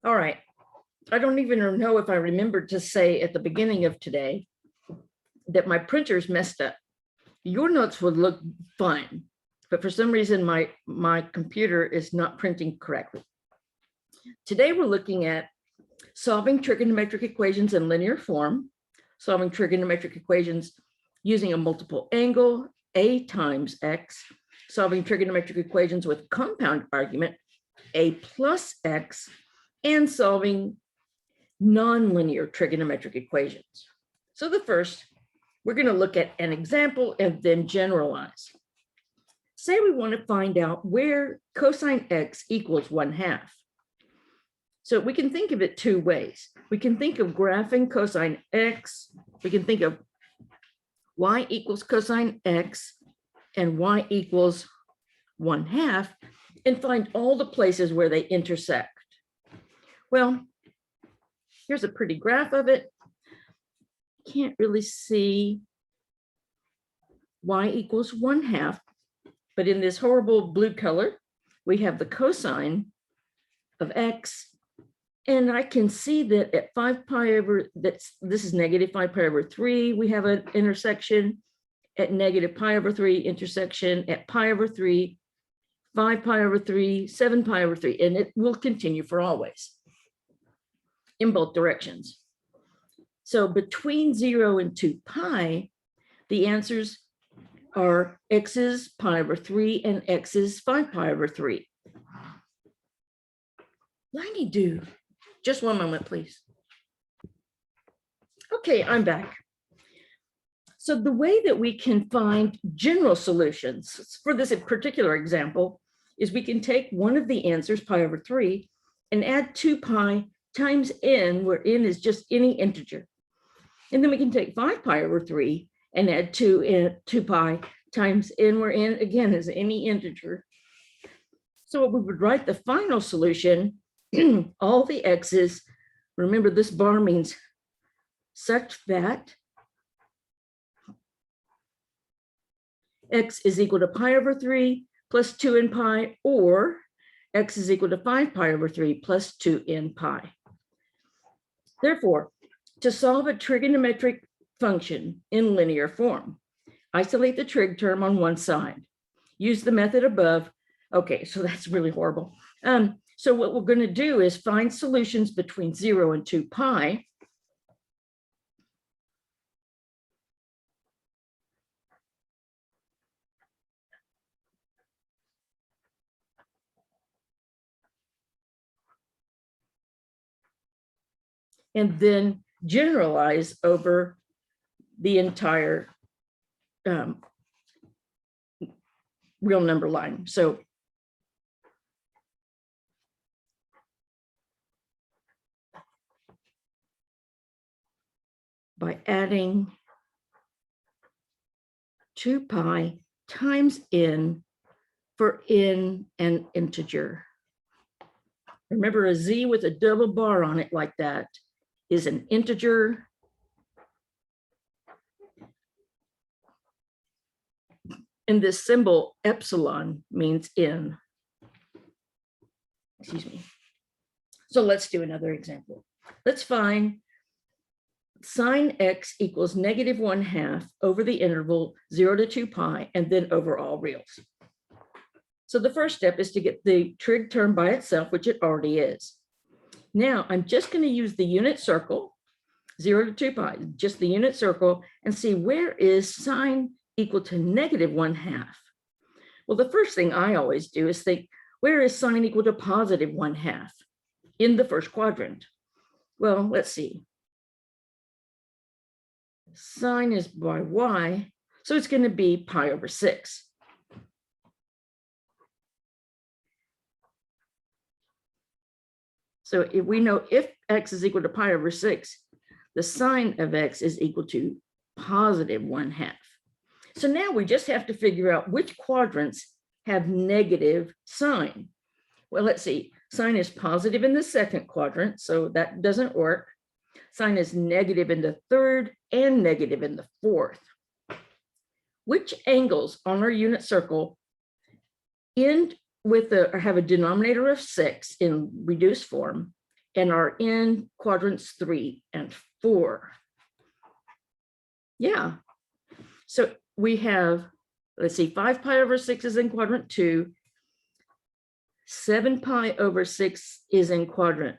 All right. I don't even know if I remembered to say at the beginning of today that my printer's messed up. Your notes would look fine, but for some reason my computer is not printing correctly. Today we're looking at solving trigonometric equations in linear form, solving trigonometric equations using a multiple angle, a times x, solving trigonometric equations with compound argument, a plus x, and solving nonlinear trigonometric equations. So the first, we're going to look at an example and then generalize. Say we want to find out where cosine x equals 1/2. So we can think of it two ways. We can think of graphing cosine x. We can think of y equals cosine x and y equals 1/2 and find all the places where they intersect. Well, here's a pretty graph of it. Can't really see y equals 1/2, but in this horrible blue color, we have the cosine of x. And I can see that at 5 pi over, this is negative 5 pi over 3, we have an intersection. At negative pi over 3, intersection. At pi over 3, 5 pi over 3, 7 pi over 3, and it will continue for always in both directions. So between 0 and 2 pi, the answers are x is pi over 3 and x is 5 pi over 3. Liney do. Just one moment, please. Okay, I'm back. So the way that we can find general solutions for this particular example is we can take one of the answers, pi over 3, and add 2 pi times n, where n is just any integer. And then we can take 5 pi over 3 and add 2 pi times n, where n again is any integer. So we would write the final solution, all the x's, remember this bar means such that x is equal to pi over 3 plus 2n pi, or x is equal to 5 pi over 3 plus 2n pi. Therefore, to solve a trigonometric function in linear form, isolate the trig term on one side. Use the method above. Okay, so that's really horrible. So what we're going to do is find solutions between 0 and 2 pi. And then generalize over the entire real number line. So by adding 2 pi times n for n an integer. Remember, a z with a double bar on it like that is an integer. And this symbol epsilon means n. Excuse me. So let's do another example. Let's find sine x equals negative 1/2 over the interval 0 to 2 pi and then over all reals. So the first step is to get the trig term by itself, which it already is. Now I'm just going to use the unit circle, 0 to 2 pi, just the unit circle, and see where is sine equal to negative 1/2. Well, the first thing I always do is think, where is sine equal to positive 1/2 in the first quadrant? Well, let's see. Sine is by y, so it's going to be pi over 6. So if we know if x is equal to pi over 6, the sine of x is equal to positive 1/2. So now we just have to figure out which quadrants have negative sine. Well, let's see. Sine is positive in the second quadrant, so that doesn't work. Sine is negative in the third and negative in the fourth. Which angles on our unit circle end with or have a denominator of 6 in reduced form and are in quadrants 3 and 4. Yeah. So we have, let's see, 5 pi over 6 is in quadrant 2. 7 pi over 6 is in quadrant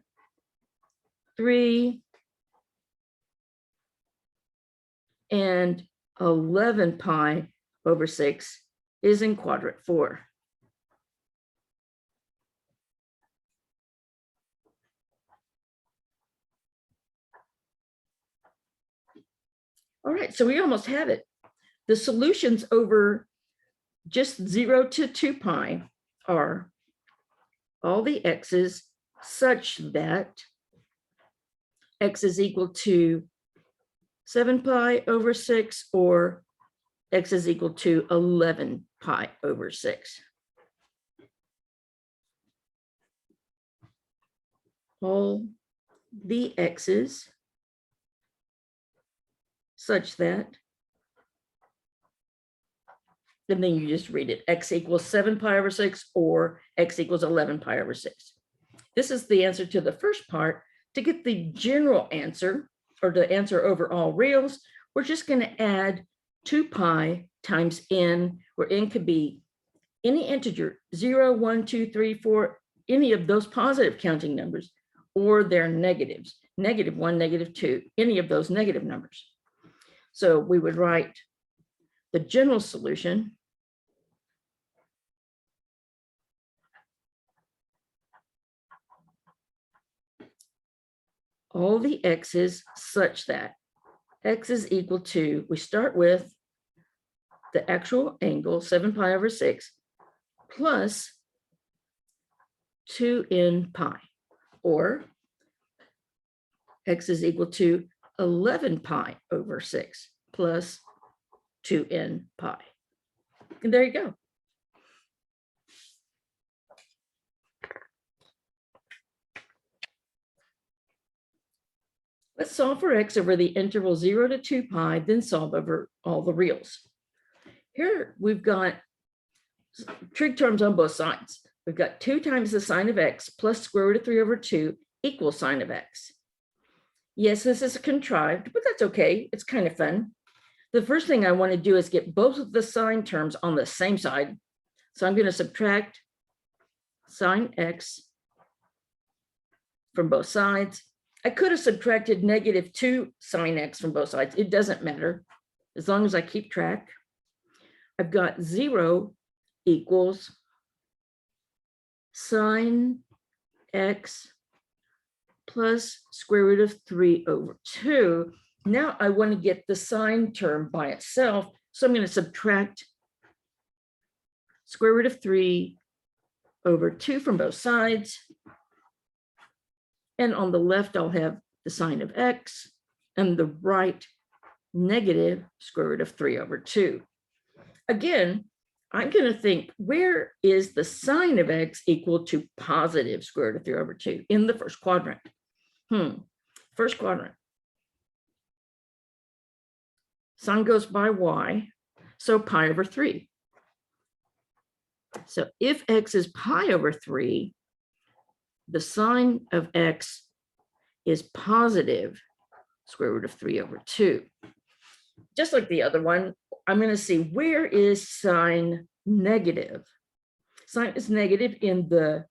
3. And 11 pi over 6 is in quadrant 4. All right, so we almost have it. The solutions over just 0 to 2 pi are all the x's such that x is equal to 7 pi over 6 or x is equal to 11 pi over 6. All the x's such that, and then you just read it, x equals 7 pi over 6 or x equals 11 pi over 6. This is the answer to the first part. To get the general answer, or the answer over all reals, we're just going to add 2 pi times n, where n could be any integer, 0, 1, 2, 3, 4, any of those positive counting numbers, or their negatives, -1, -2, any of those negative numbers. So we would write the general solution all the x's such that x is equal to, we start with the actual angle, 7 pi over 6, plus 2n pi, or x is equal to 11 pi over 6 plus 2n pi. And there you go. Let's solve for x over the interval 0 to 2 pi, then solve over all the reals. Here we've got trig terms on both sides. We've got 2 times the sine of x plus square root of 3 over 2 equals sine of x. Yes, this is contrived, but that's okay. It's kind of fun. The first thing I want to do is get both of the sine terms on the same side. So I'm going to subtract sine x from both sides. I could have subtracted -2 sine x from both sides. It doesn't matter as long as I keep track. I've got 0 equals sine x plus square root of 3 over 2. Now I want to get the sine term by itself. So I'm going to subtract square root of 3 over 2 from both sides. And on the left, I'll have the sine of x, and the right negative square root of 3 over 2. Again, I'm going to think, where is the sine of x equal to positive square root of 3 over 2 in the first quadrant? First quadrant. Sine goes by y, so pi over 3. So if x is pi over 3, the sine of x is positive square root of 3 over 2. Just like the other one, I'm going to see, where is sine negative? Sine is negative in the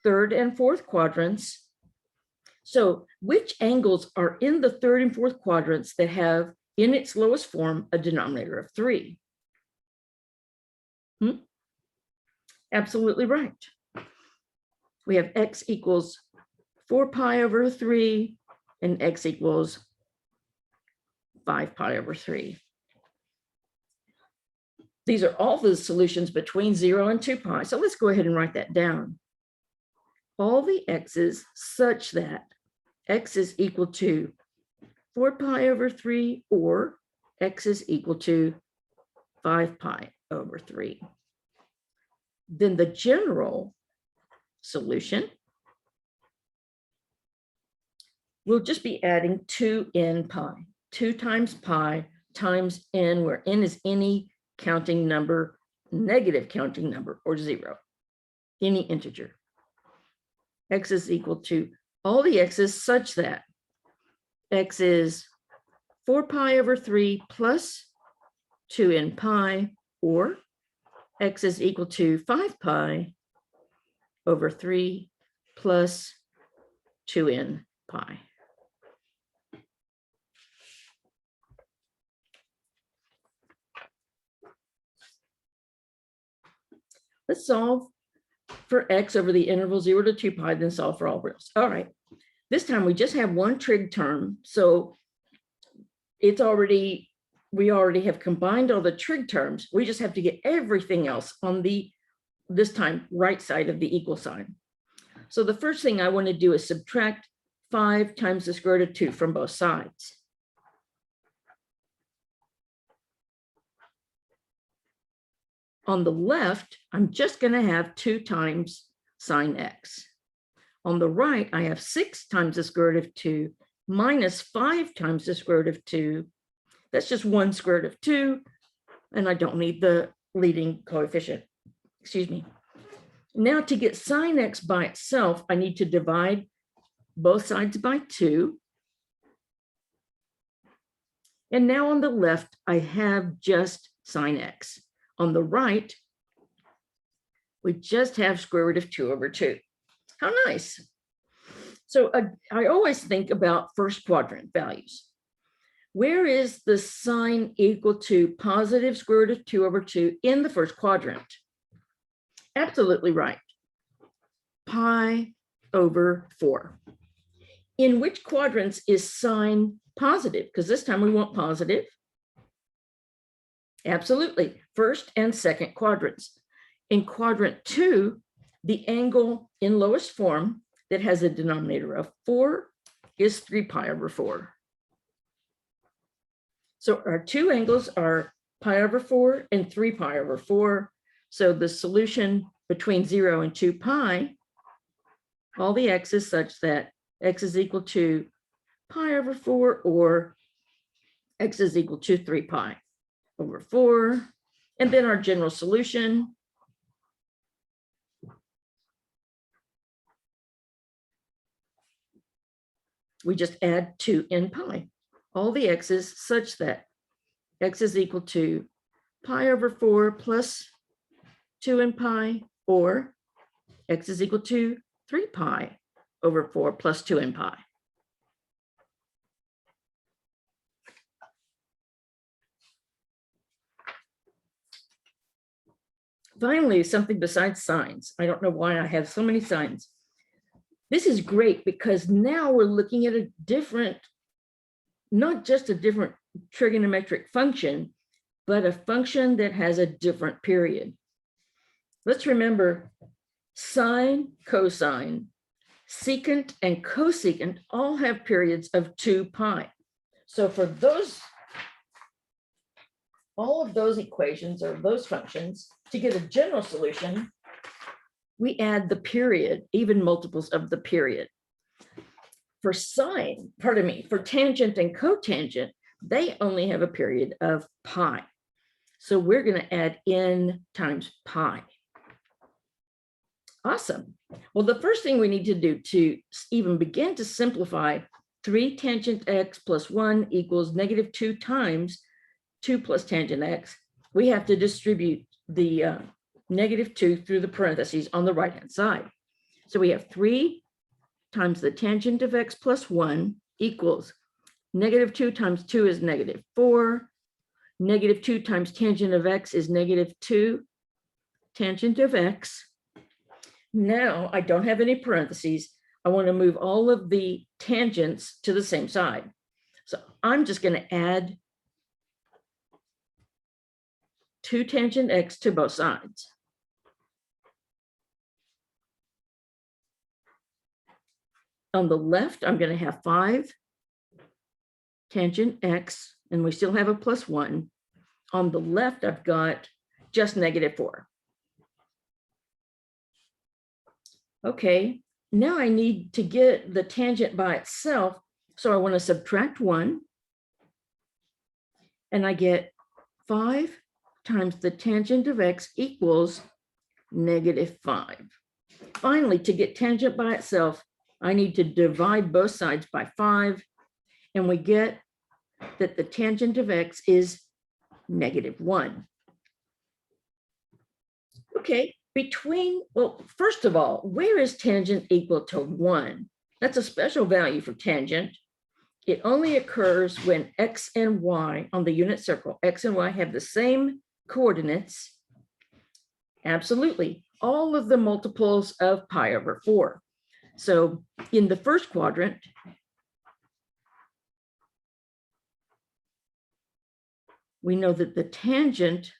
third and fourth quadrants. So which angles are in the third and fourth quadrants that have in its lowest form a denominator of 3? Absolutely right. We have x equals 4 pi over 3 and x equals 5 pi over 3. These are all the solutions between 0 and 2 pi. So let's go ahead and write that down. All the x's such that x is equal to 4 pi over 3 or x is equal to 5 pi over 3. Then the general solution, we'll just be adding 2n pi, 2 times pi times n, where n is any counting number, negative counting number, or 0, any integer. X is equal to all the x's such that x is 4 pi over 3 plus 2n pi, or x is equal to 5 pi over 3 plus 2n pi. Let's solve for x over the interval 0 to 2 pi, then solve for all reals. All right, this time we just have one trig term, so it's already, we already have combined all the trig terms. We just have to get everything else on the, this time, right side of the equal sign. So the first thing I want to do is subtract 5 times the square root of 2 from both sides. On the left, I'm just going to have 2 times sine x. On the right, I have 6 times the square root of 2 minus 5 times the square root of 2. That's just 1 square root of 2, and I don't need the leading coefficient. Excuse me. Now to get sine x by itself, I need to divide both sides by 2. And now on the left, I have just sine x. On the right, we just have square root of 2 over 2. How nice. So I always think about first quadrant values. Where is the sine equal to positive square root of 2 over 2 in the first quadrant? Absolutely right. Pi over 4. In which quadrants is sine positive? Because this time we want positive. Absolutely. First and second quadrants. In quadrant 2, the angle in lowest form that has a denominator of 4 is 3 pi over 4. So our two angles are pi over 4 and 3 pi over 4. So the solution between 0 and 2 pi, all the x is such that x is equal to pi over 4, or x is equal to 3 pi over 4. And then our general solution, we just add 2n pi, all the x's such that x is equal to pi over 4 plus 2n pi, or x is equal to 3 pi over 4 plus 2n pi. Finally, something besides signs. I don't know why I have so many signs. This is great because now we're looking at a different, not just a different trigonometric function, but a function that has a different period. Let's remember sine, cosine, secant, and cosecant all have periods of 2 pi. So for those, all of those equations or those functions, to get a general solution, we add the period, even multiples of the period. For sine, pardon me, for tangent and cotangent, they only have a period of pi. So we're going to add n times pi. Awesome. Well, the first thing we need to do to even begin to simplify 3 tangent x plus 1 equals negative 2 times 2 plus tangent x, we have to distribute the negative 2 through the parentheses on the right-hand side. So we have 3 times the tangent of x plus 1 equals negative 2 times 2 is negative 4. Negative 2 times tangent of x is negative 2 tangent of x. Now I don't have any parentheses. I want to move all of the tangents to the same side. So I'm just going to add 2 tangent x to both sides. On the left, I'm going to have 5 tangent x, and we still have a plus 1. On the left, I've got just negative 4. Okay, now I need to get the tangent by itself. So I want to subtract 1, and I get 5 times the tangent of x equals negative 5. Finally, to get tangent by itself, I need to divide both sides by 5, and we get that the tangent of x is -1. Okay, well, first of all, where is tangent equal to 1? That's a special value for tangent. It only occurs when x and y on the unit circle, x and y have the same coordinates. Absolutely, all of the multiples of pi over 4. So in the first quadrant, we know that the tangent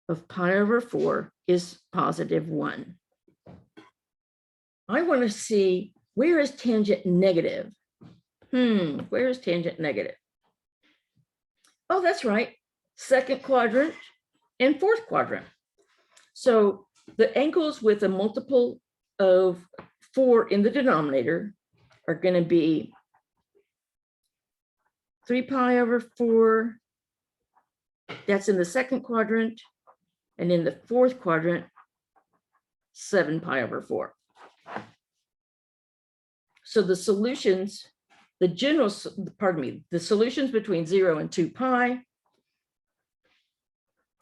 of pi over 4 is +1. I want to see, where is tangent negative? Where is tangent negative? Oh, that's right. Second quadrant and fourth quadrant. So the angles with a multiple of 4 in the denominator are going to be 3 pi over 4. That's in the second quadrant. And in the fourth quadrant, 7 pi over 4. So the solutions, the solutions between 0 and 2 pi,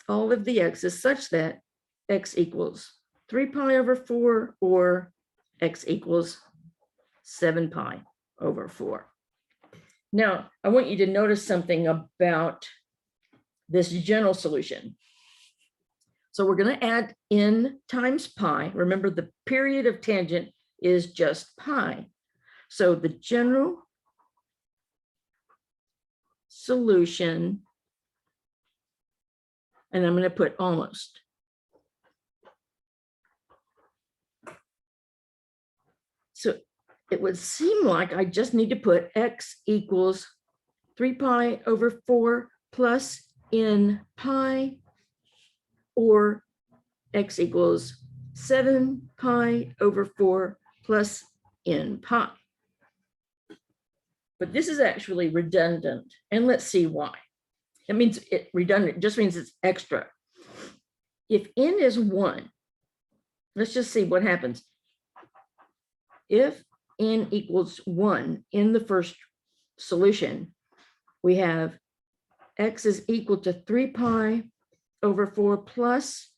all of the x is such that x equals 3 pi over 4 or x equals 7 pi over 4. Now, I want you to notice something about this general solution. So we're going to add n times pi. Remember, the period of tangent is just pi. So the general solution, and I'm going to put almost. So it would seem like I just need to put x equals 3 pi over 4 plus n pi, or x equals 7 pi over 4 plus n pi. But this is actually redundant, and let's see why. It means redundant just means it's extra. If n is 1, let's just see what happens. If n equals 1 in the first solution, we have x is equal to 3 pi over 4 plus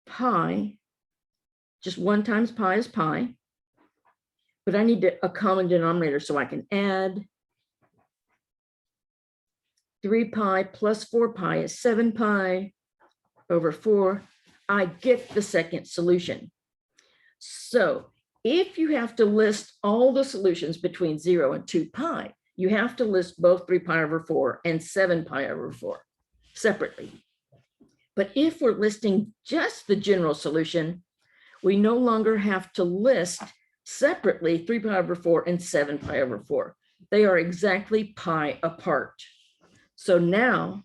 pi. Just 1 times pi is pi. But I need a common denominator so I can add. 3 pi plus 4 pi is 7 pi over 4. I get the second solution. So if you have to list all the solutions between 0 and 2 pi, you have to list both 3 pi over 4 and 7 pi over 4 separately. But if we're listing just the general solution, we no longer have to list separately 3 pi over 4 and 7 pi over 4. They are exactly pi apart. So now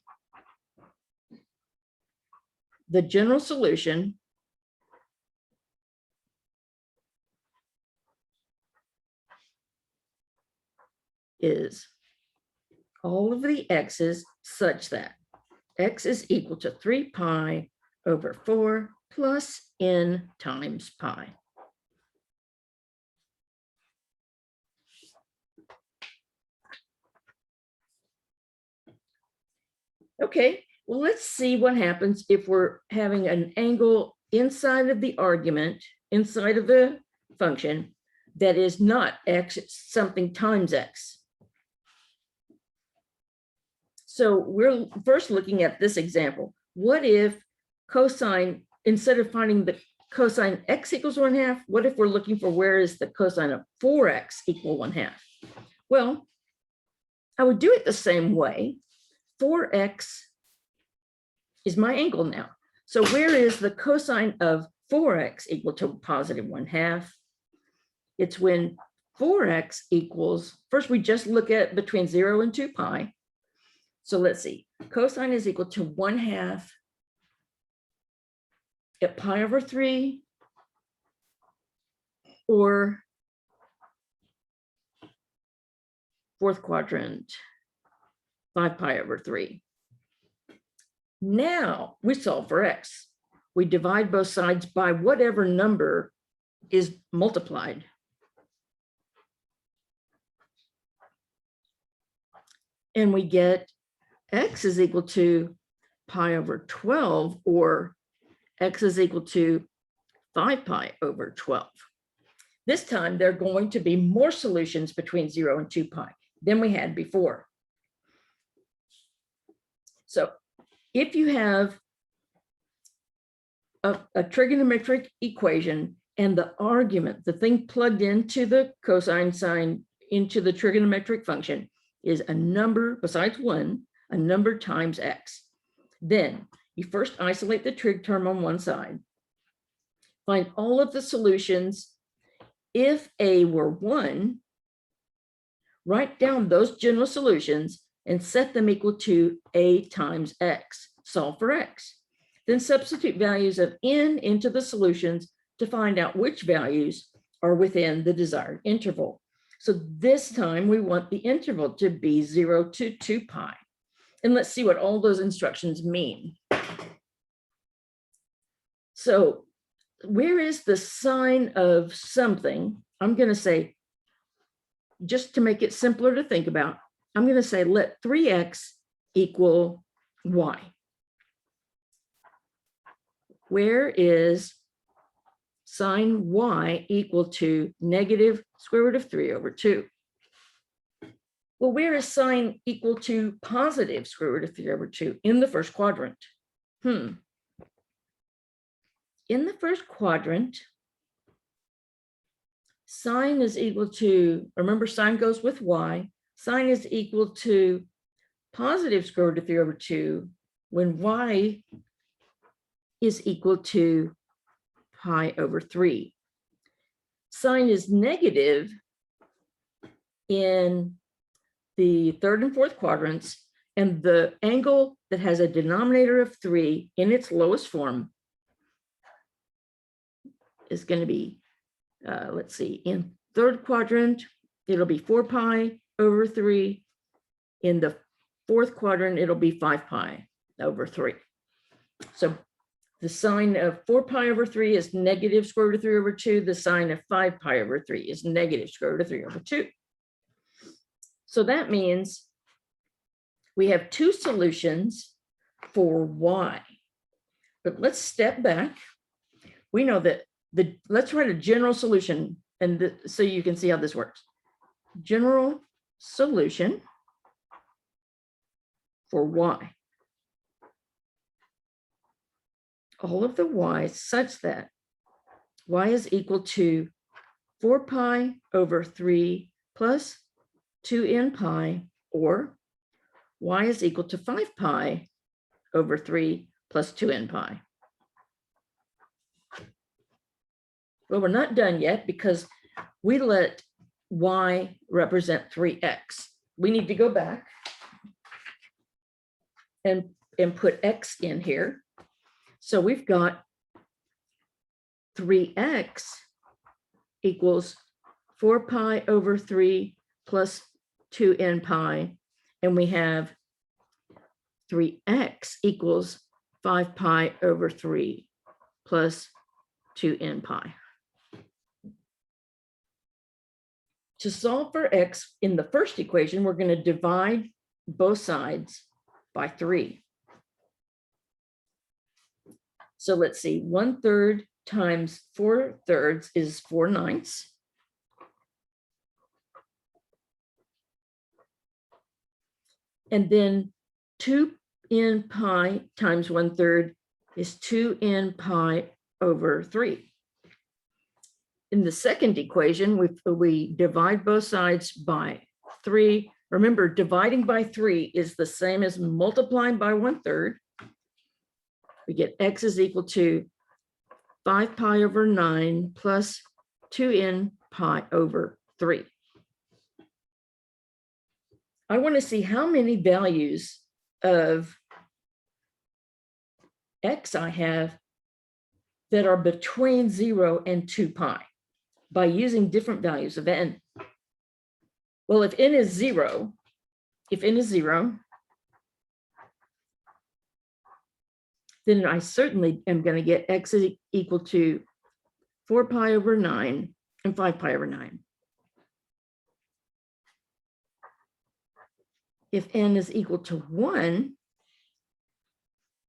the general solution is all of the x's such that x is equal to 3 pi over 4 plus n times pi. Okay, well, let's see what happens if we're having an angle inside of the argument, inside of the function, that is not x, it's something times x. So we're first looking at this example. What if cosine, instead of finding the cosine x equals 1/2, what if we're looking for where is the cosine of 4x equal 1/2? Well, I would do it the same way. 4x is my angle now. So where is the cosine of 4x equal to +1/2? It's when 4x equals, first we just look at between 0 and 2 pi. So let's see, cosine is equal to 1/2 at pi over 3, or fourth quadrant, 5 pi over 3. Now we solve for x. We divide both sides by whatever number is multiplied. and we get x is equal to pi over 12, or x is equal to 5 pi over 12. This time, there are going to be more solutions between 0 and 2 pi than we had before. So if you have a trigonometric equation and the argument, the thing plugged into the cosine sign into the trigonometric function is a number besides 1, a number times x, then you first isolate the trig term on one side, find all of the solutions. If a were 1, write down those general solutions and set them equal to a times x. Solve for x. Then substitute values of n into the solutions to find out which values are within the desired interval. So this time we want the interval to be 0 to 2 pi. And let's see what all those instructions mean. So where is the sign of something? I'm going to say, just to make it simpler to think about, I'm going to say let 3x equal y. Where is sine y equal to negative square root of 3 over 2? Well, where is sine equal to positive square root of 3 over 2? In the first quadrant. In the first quadrant, sine is equal to, remember sine goes with y, sine is equal to positive square root of 3 over 2 when y is equal to pi over 3. Sine is negative in the third and fourth quadrants, and the angle that has a denominator of 3 in its lowest form is going to be, let's see, in third quadrant, it'll be 4 pi over 3. In the fourth quadrant, it'll be 5 pi over 3. So the sine of 4 pi over 3 is negative square root of 3 over 2. The sine of 5 pi over 3 is negative square root of 3 over 2. So that means we have two solutions for y. But let's step back. We know that let's write a general solution, and so you can see how this works. General solution for y. All of the y's such that y is equal to 4 pi over 3 plus 2n pi, or y is equal to 5 pi over 3 plus 2n pi. Well, we're not done yet because we let y represent 3x. We need to go back and put x in here. So we've got 3x equals 4 pi over 3 plus 2n pi, and we have 3x equals 5 pi over 3 plus 2n pi. To solve for x in the first equation, we're going to divide both sides by 3. So let's see, 1/3 times 4/3 is 4/9. And then 2n pi times 1/3 is 2n pi over 3. In the second equation, we divide both sides by 3. Remember, dividing by 3 is the same as multiplying by 1/3. We get x is equal to 5 pi over 9 plus 2n pi over 3. I want to see how many values of x I have that are between 0 and 2 pi by using different values of n. Well, if n is 0, then I certainly am going to get x is equal to 4 pi over 9 and 5 pi over 9. if n is equal to 1,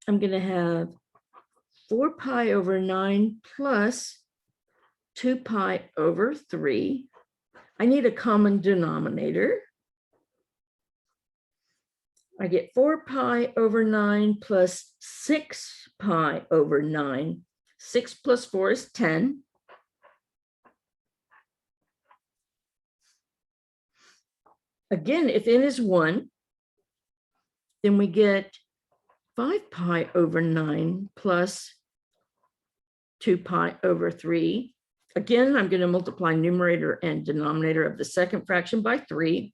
I'm going to have 4 pi over 9 plus 2 pi over 3. I need a common denominator. I get 4 pi over 9 plus 6 pi over 9. 6 plus 4 is 10. Again, if n is 1, then we get 5 pi over 9 plus 2 pi over 3. Again, I'm going to multiply numerator and denominator of the second fraction by 3.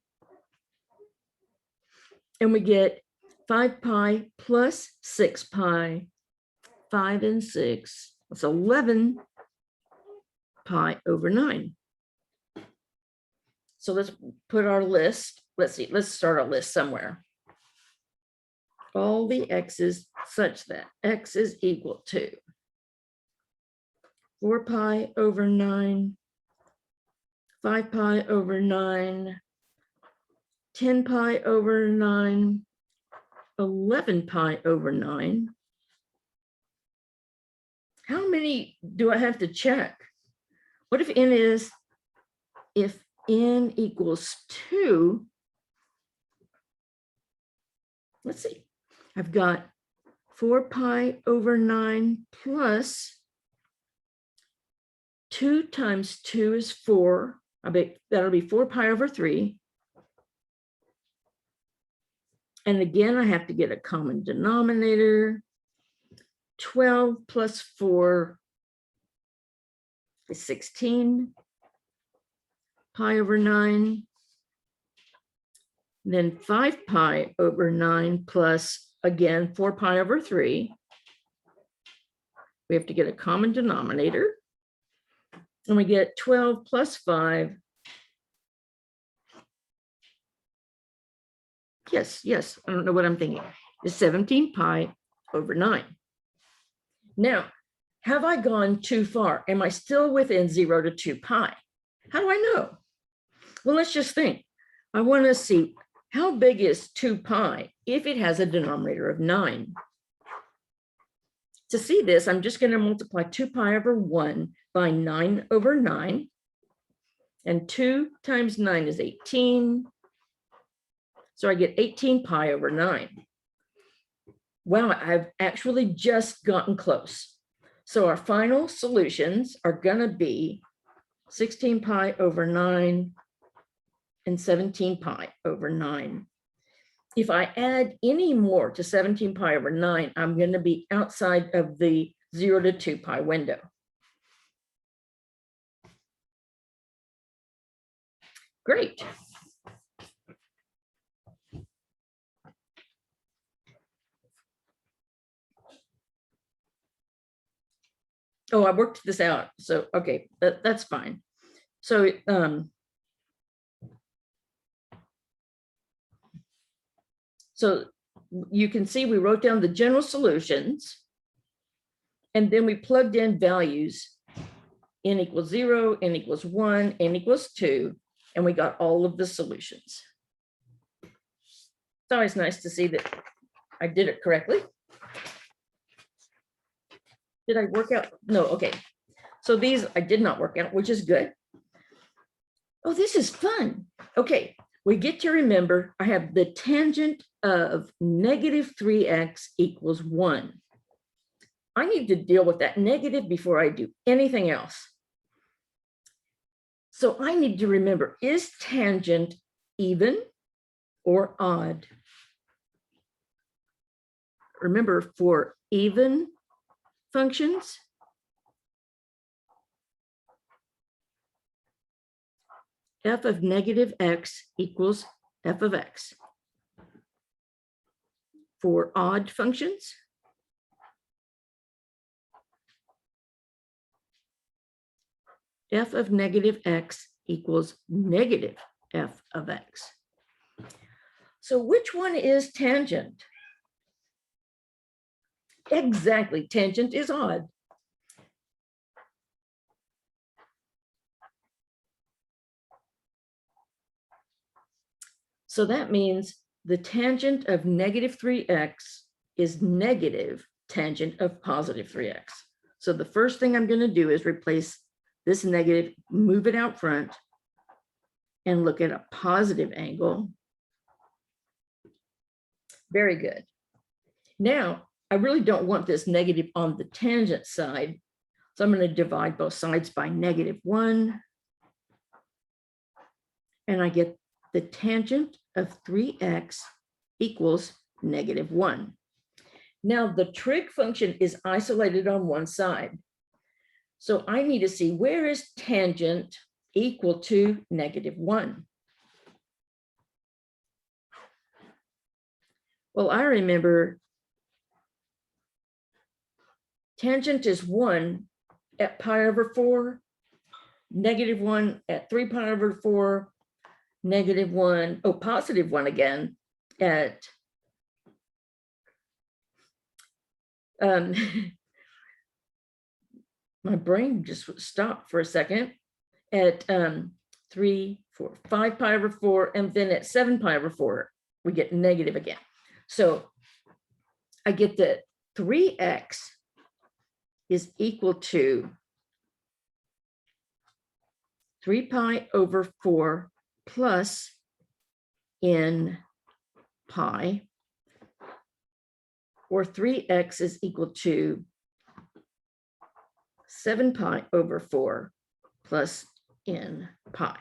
And we get 5 pi plus 6 pi. 5 and 6. That's 11 pi over 9. So let's put our list. Let's see, let's start a list somewhere. All the x's such that x is equal to 4 pi over 9, 5 pi over 9, 10 pi over 9, 11 pi over 9. How many do I have to check? What if n equals 2? Let's see. I've got 4 pi over 9 plus 2 times 2 is 4. That'll be 4 pi over 3. And again, I have to get a common denominator. 12 plus 4 is 16 pi over 9. Then 5 pi over 9 plus, again, 4 pi over 3. We have to get a common denominator. And we get 12 plus 5. Yes, I don't know what I'm thinking. Is 17 pi over 9. Now, have I gone too far? Am I still within 0 to 2 pi? How do I know? Well, let's just think. I want to see how big is 2 pi if it has a denominator of 9. To see this, I'm just going to multiply 2 pi over 1 by 9 over 9. And 2 times 9 is 18. So I get 18 pi over 9. Wow, I've actually just gotten close. So our final solutions are going to be 16 pi over 9 and 17 pi over 9. If I add any more to 17 pi over 9, I'm going to be outside of the 0 to 2 pi window. Great. Oh, I worked this out. So, okay, that's fine. So, so you can see we wrote down the general solutions, and then we plugged in values. N equals 0, n equals 1, n equals 2, and we got all of the solutions. It's always nice to see that I did it correctly. Did I work out? No, okay. So these I did not work out, which is good. Oh, this is fun. Okay, we get to remember I have the tangent of negative 3x equals 1. I need to deal with that negative before I do anything else. So I need to remember, is tangent even or odd? Remember, for even functions, f of negative x equals f of x. For odd functions, f of negative x equals negative f of x. So which one is tangent? Exactly, tangent is odd. So that means the tangent of negative 3x is negative tangent of positive 3x. So the first thing I'm going to do is replace this negative, move it out front, and look at a positive angle. Very good. Now, I really don't want this negative on the tangent side, so I'm going to divide both sides by -1, and I get the tangent of 3x equals -1. Now, the trig function is isolated on one side, so I need to see where is tangent equal to -1. Well, I remember tangent is 1 at pi over 4, -1 at 3 pi over 4, -1, oh, positive 1 again at my brain just stopped for a second at 3, 4, 5 pi over 4, and then at 7 pi over 4, we get negative again. So I get that 3x is equal to 3 pi over 4 plus n pi, or 3x is equal to 7 pi over 4 plus n pi.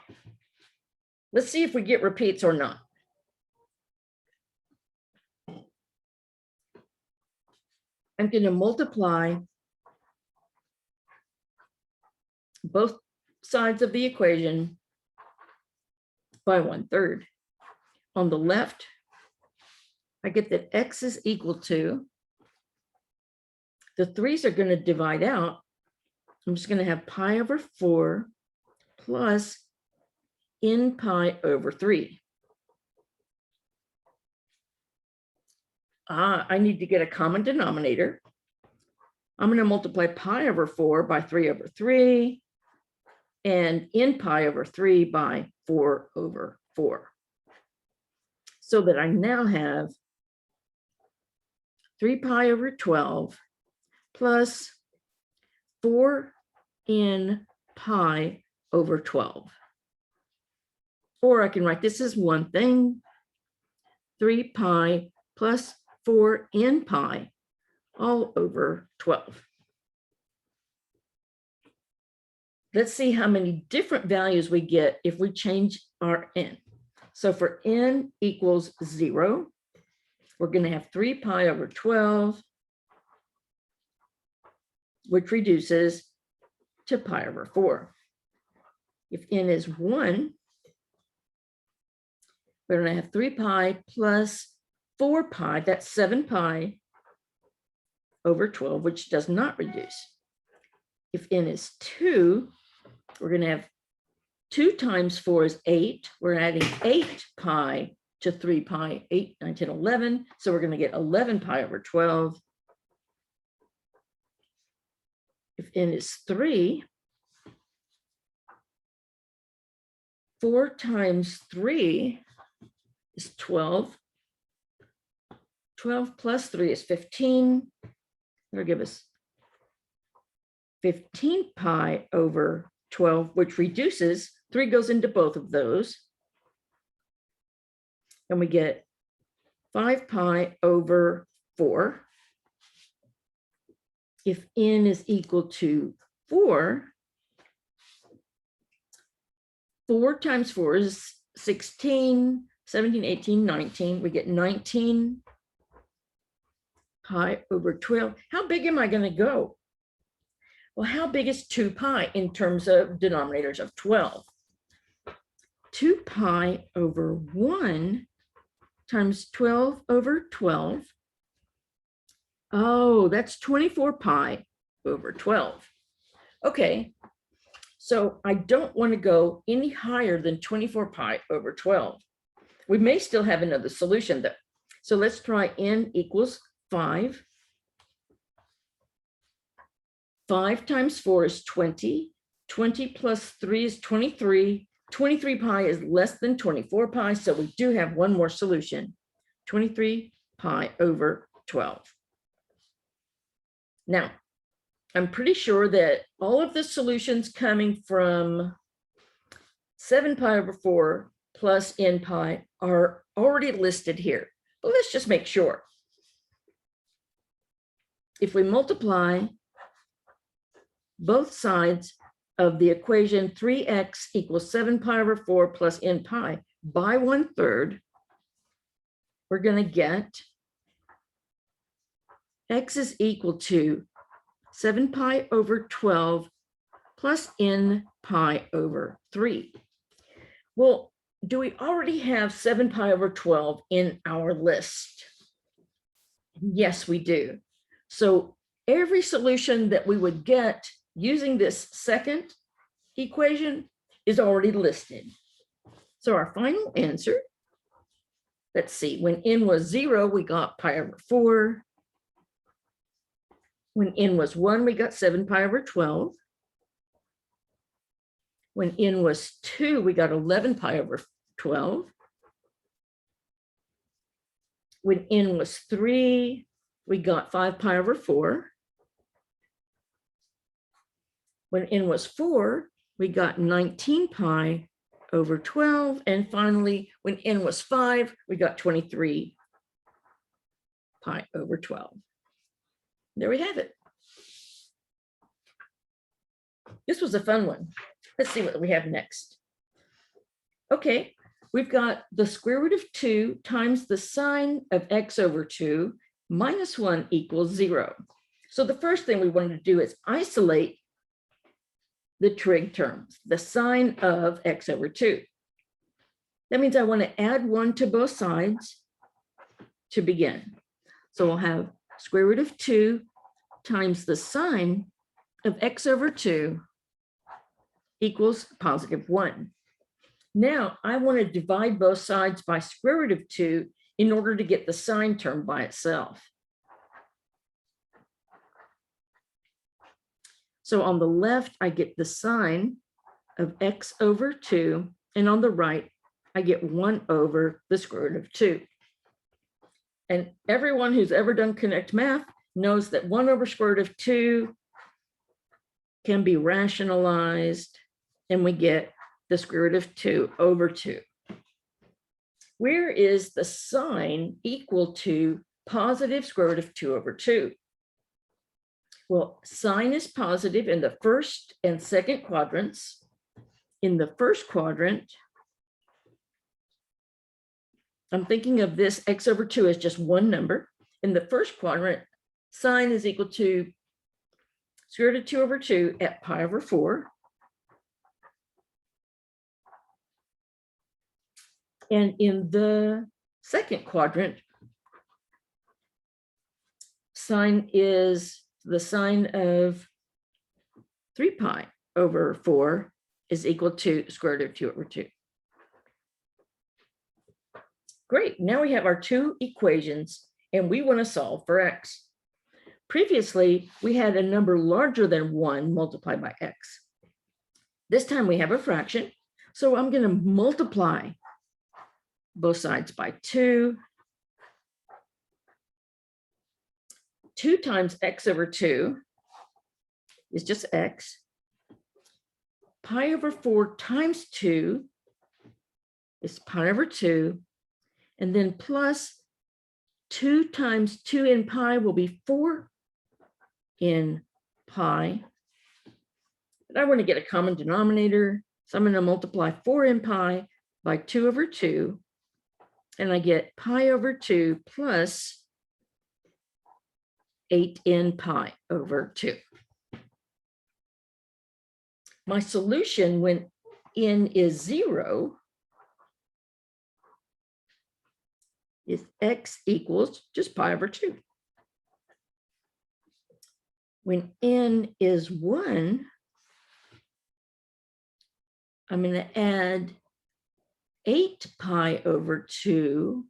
Let's see if we get repeats or not. I'm going to multiply both sides of the equation by 1/3. On the left, I get that x is equal to, the 3's are going to divide out. I'm just going to have pi over 4 plus n pi over 3. I need to get a common denominator. I'm going to multiply pi over 4 by 3 over 3 and n pi over 3 by 4 over 4. So that I now have 3 pi over 12 plus 4n pi over 12. Or I can write this as one thing, 3 pi plus 4n pi all over 12. Let's see how many different values we get if we change our n. So for n equals 0, we're going to have 3 pi over 12, which reduces to pi over 4. If n is 1, we're going to have 3 pi plus 4 pi, that's 7 pi over 12, which does not reduce. If n is 2, we're going to have 2 times 4 is 8. We're adding 8 pi to 3 pi, 8, 9, 10, 11. So we're going to get 11 pi over 12. If n is 3, 4 times 3 is 12. 12 plus 3 is 15. That'll give us 15 pi over 12, which reduces. 3 goes into both of those. And we get 5 pi over 4. If n is equal to 4, 4 times 4 is 16, 17, 18, 19. We get 19 pi over 12. How big am I going to go? Well, how big is 2 pi in terms of denominators of 12? 2 pi over 1 times 12 over 12. Oh, that's 24 pi over 12. Okay, so I don't want to go any higher than 24 pi over 12. We may still have another solution though. So let's try n equals 5. 5 times 4 is 20. 20 plus 3 is 23. 23 pi is less than 24 pi, so we do have one more solution. 23 pi over 12. Now, I'm pretty sure that all of the solutions coming from 7 pi over 4 plus n pi are already listed here. But let's just make sure. If we multiply both sides of the equation 3x equals 7 pi over 4 plus n pi by 1/3, we're going to get x is equal to 7 pi over 12 plus n pi over 3. Well, do we already have 7 pi over 12 in our list? Yes, we do. So every solution that we would get using this second equation is already listed. So our final answer, let's see, when n was 0, we got pi over 4. When n was 1, we got 7 pi over 12. When n was 2, we got 11 pi over 12. When n was 3, we got 5 pi over 4. When n was 4, we got 19 pi over 12. And finally, when n was 5, we got 23 pi over 12. There we have it. This was a fun one. Let's see what we have next. Okay, we've got the square root of 2 times the sine of x over 2 minus 1 equals 0. So the first thing we wanted to do is isolate the trig terms, the sine of x over 2. That means I want to add 1 to both sides to begin. So we'll have square root of 2 times the sine of x over 2 equals positive 1. Now I want to divide both sides by square root of 2 in order to get the sine term by itself. So on the left, I get the sine of x over 2, and on the right, I get 1 over the square root of 2. And everyone who's ever done Connect Math knows that 1 over square root of 2 can be rationalized, and we get the square root of 2 over 2. Where is the sine equal to positive square root of 2 over 2? Well, sine is positive in the first and second quadrants. In the first quadrant, I'm thinking of this x over 2 as just one number. In the first quadrant, sine is equal to square root of 2 over 2 at pi over 4. And in the second quadrant, sine is the sine of 3 pi over 4 is equal to square root of 2 over 2. Great, now we have our two equations and we want to solve for x. Previously, we had a number larger than 1 multiplied by x. This time we have a fraction, so I'm going to multiply both sides by 2. 2 times x over 2 is just x. Pi over 4 times 2 is pi over 2. And then plus 2 times 2 in pi will be 4 in pi. But I want to get a common denominator, so I'm going to multiply 4 in pi by 2 over 2. And I get pi over 2 plus 8 in pi over 2. My solution when n is 0 is x equals just pi over 2. When n is 1, I'm going to add 8 pi over 2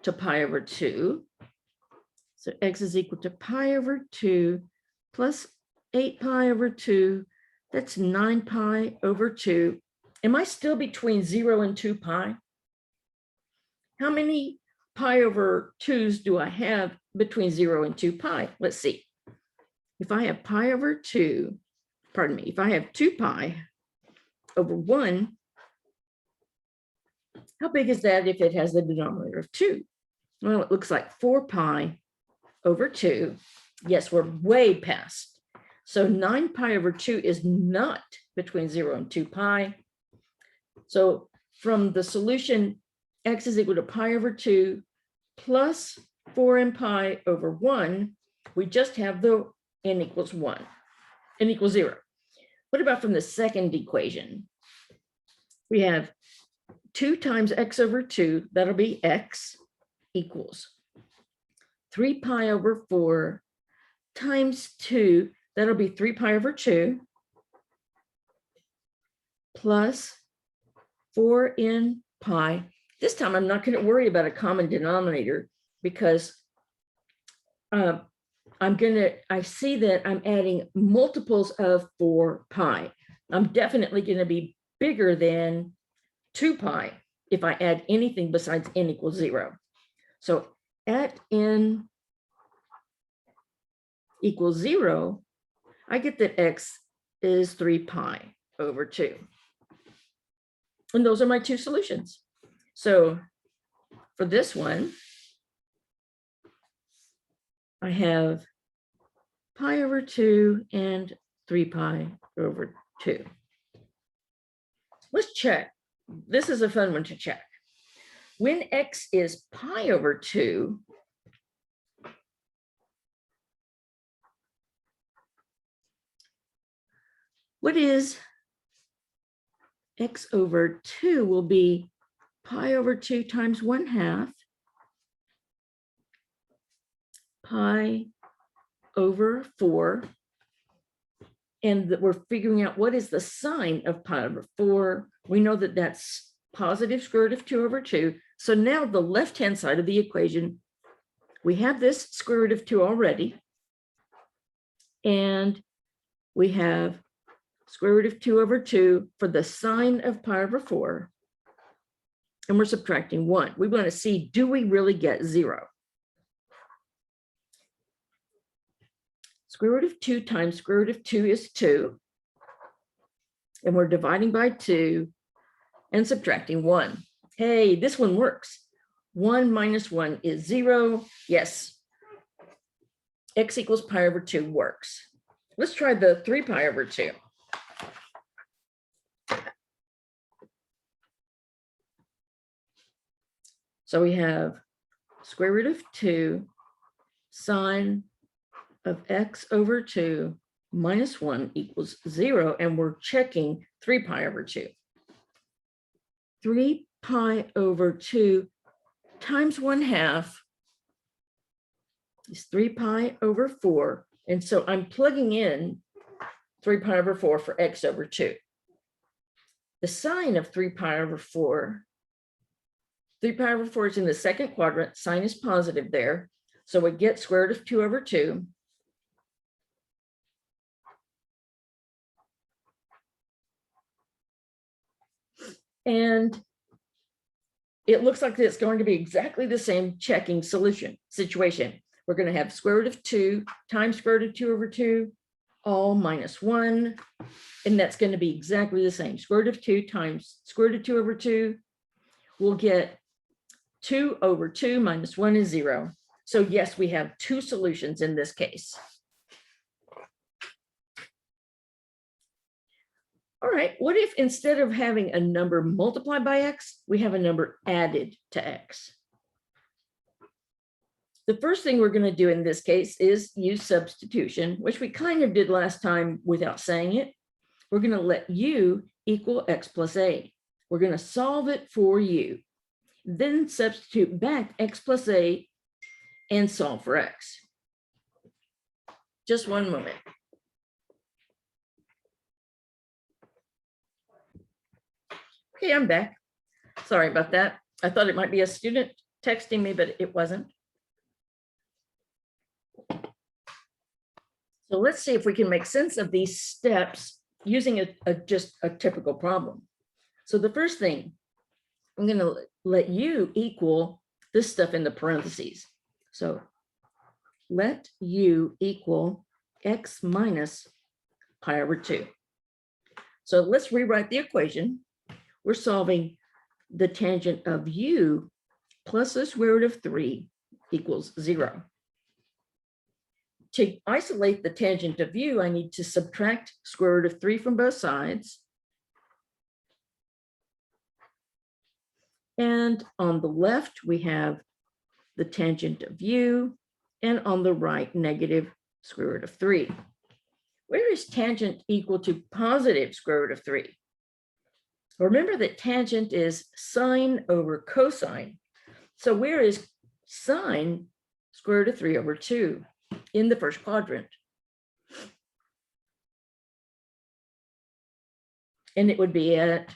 to pi over 2. So x is equal to pi over 2 plus 8 pi over 2. That's 9 pi over 2. Am I still between 0 and 2 pi? How many pi over 2s do I have between 0 and 2 pi? Let's see. If I have pi over 2, pardon me, if I have 2 pi over 1, how big is that if it has the denominator of 2? Well, it looks like 4 pi over 2. Yes, we're way past. So 9 pi over 2 is not between 0 and 2 pi. So from the solution, x is equal to pi over 2 plus 4n pi over 1, we just have the n equals 1, n equals 0. What about from the second equation? We have 2 times x over 2, that'll be x, equals 3 pi over 4 times 2, that'll be 3 pi over 2, plus 4n pi. This time I'm not going to worry about a common denominator because I see that I'm adding multiples of 4 pi. I'm definitely going to be bigger than 2 pi if I add anything besides n equals 0. So at n equals 0, I get that x is 3 pi over 2. And those are my two solutions. So for this one, I have pi over 2 and 3 pi over 2. Let's check. This is a fun one to check. When x is pi over 2, what is x over 2 will be pi over 2 times 1/2 pi over 4. And that we're figuring out what is the sign of pi over 4. We know that that's positive square root of 2 over 2. So now the left-hand side of the equation, we have this square root of 2 already. And we have square root of 2 over 2 for the sign of pi over 4. And we're subtracting 1. We want to see, do we really get 0? Square root of 2 times square root of 2 is 2. And we're dividing by 2 and subtracting 1. Hey, this one works. 1 minus 1 is 0. Yes. X equals pi over 2 works. Let's try the 3 pi over 2. So we have square root of 2 sine of x over 2 minus 1 equals 0, and we're checking 3 pi over 2. 3 pi over 2 times 1/2 is 3 pi over 4, and so I'm plugging in 3 pi over 4 for x over 2. The sign of 3 pi over 4, 3 pi over 4 is in the second quadrant, sign is positive there, so we get square root of 2 over 2. And it looks like it's going to be exactly the same checking situation. We're going to have square root of 2 times square root of 2 over 2, all minus 1. And that's going to be exactly the same. Square root of 2 times square root of 2 over 2. We'll get 2 over 2 minus 1 is 0. So yes, we have two solutions in this case. All right, what if instead of having a number multiplied by x, we have a number added to x? The first thing we're going to do in this case is use substitution, which we kind of did last time without saying it. We're going to let u equal x plus a. We're going to solve it for u. Then substitute back x plus a and solve for x. Just one moment. Okay, I'm back. Sorry about that. I thought it might be a student texting me, but it wasn't. So let's see if we can make sense of these steps using just a typical problem. So the first thing, I'm going to let u equal this stuff in the parentheses. So let u equal x minus pi over 2. So let's rewrite the equation. We're solving the tangent of u plus the square root of 3 equals 0. To isolate the tangent of u, I need to subtract square root of 3 from both sides. And on the left, we have the tangent of u, and on the right, negative square root of 3. Where is tangent equal to positive square root of 3? Remember that tangent is sine over cosine. So where is sine square root of 3 over 2 in the first quadrant? And it would be at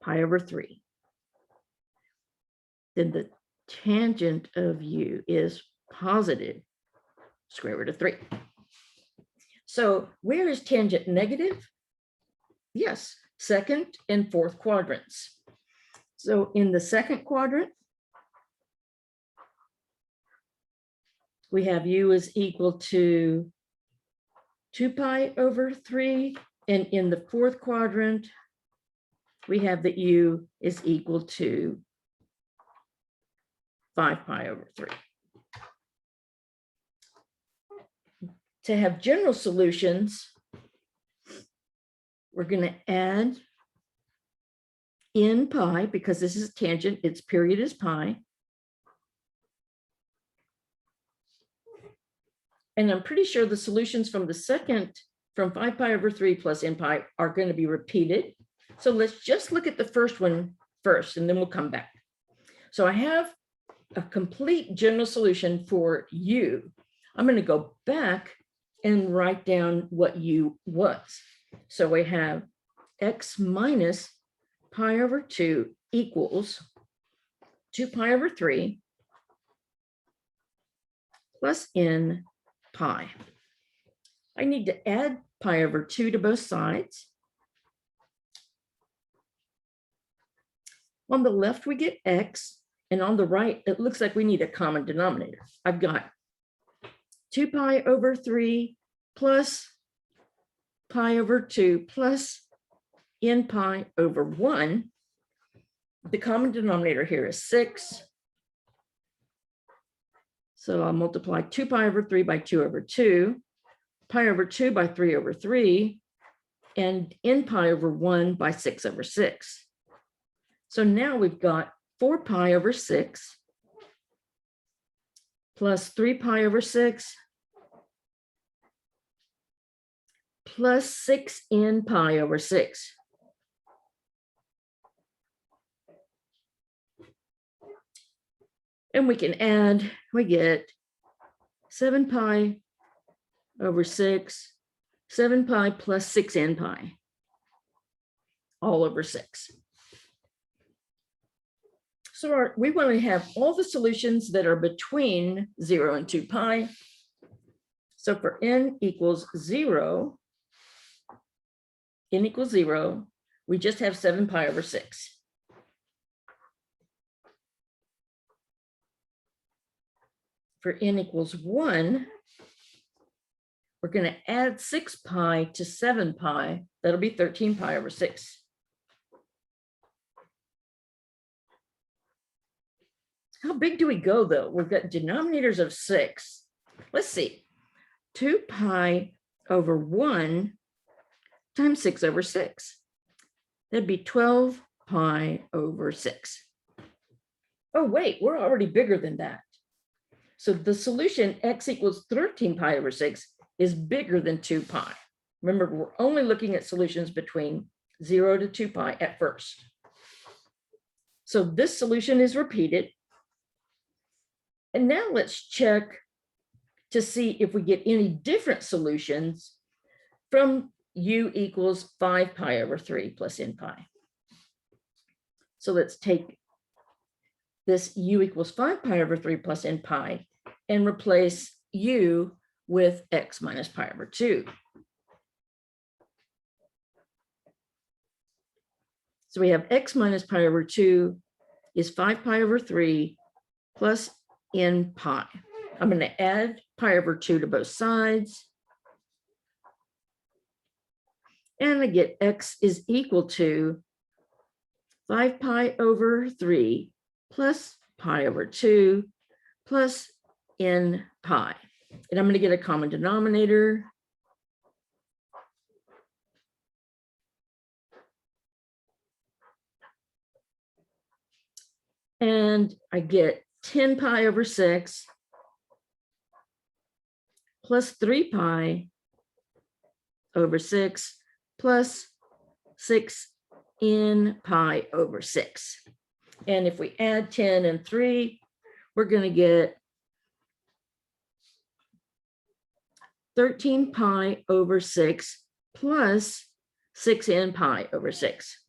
pi over 3. Then the tangent of u is positive square root of 3. So where is tangent negative? Yes, second and fourth quadrants. So in the second quadrant, we have u is equal to 2 pi over 3. And in the fourth quadrant, we have that u is equal to 5 pi over 3. To have general solutions, we're going to add in pi, because this is tangent, its period is pi. And I'm pretty sure the solutions from the second, from 5 pi over 3 plus n pi, are going to be repeated. So let's just look at the first one first, and then we'll come back. So I have a complete general solution for u. I'm going to go back and write down what u was. So we have x minus pi over 2 equals 2 pi over 3 plus n pi. I need to add pi over 2 to both sides. On the left, we get x, and on the right, it looks like we need a common denominator. I've got 2 pi over 3 plus pi over 2 plus n pi over 1. The common denominator here is 6. So I'll multiply 2 pi over 3 by 2 over 2, pi over 2 by 3 over 3, and n pi over 1 by 6 over 6. So now we've got 4 pi over 6 plus 3 pi over 6 plus 6n pi over 6. And we can add, we get 7 pi over 6, 7 pi plus 6n pi, all over 6. So we want to have all the solutions that are between 0 and 2 pi. So for n equals 0, we just have 7 pi over 6. For n equals 1, we're going to add 6 pi to 7 pi. That'll be 13 pi over 6. How big do we go, though? We've got denominators of 6. Let's see. 2 pi over 1 times 6 over 6. That'd be 12 pi over 6. Oh, wait, we're already bigger than that. So the solution x equals 13 pi over 6 is bigger than 2 pi. Remember, we're only looking at solutions between 0 to 2 pi at first. So this solution is repeated. And now let's check to see if we get any different solutions from u equals 5 pi over 3 plus n pi. So let's take this u equals 5 pi over 3 plus n pi and replace u with x minus pi over 2. So we have x minus pi over 2 is 5 pi over 3 plus n pi. I'm going to add pi over 2 to both sides. And I get x is equal to 5 pi over 3 plus pi over 2 plus n pi. And I'm going to get a common denominator. And I get 10 pi over 6 plus 3 pi over 6 plus 6 n pi over 6. And if we add 10 and 3, we're going to get 13 pi over 6 plus 6n pi over 6.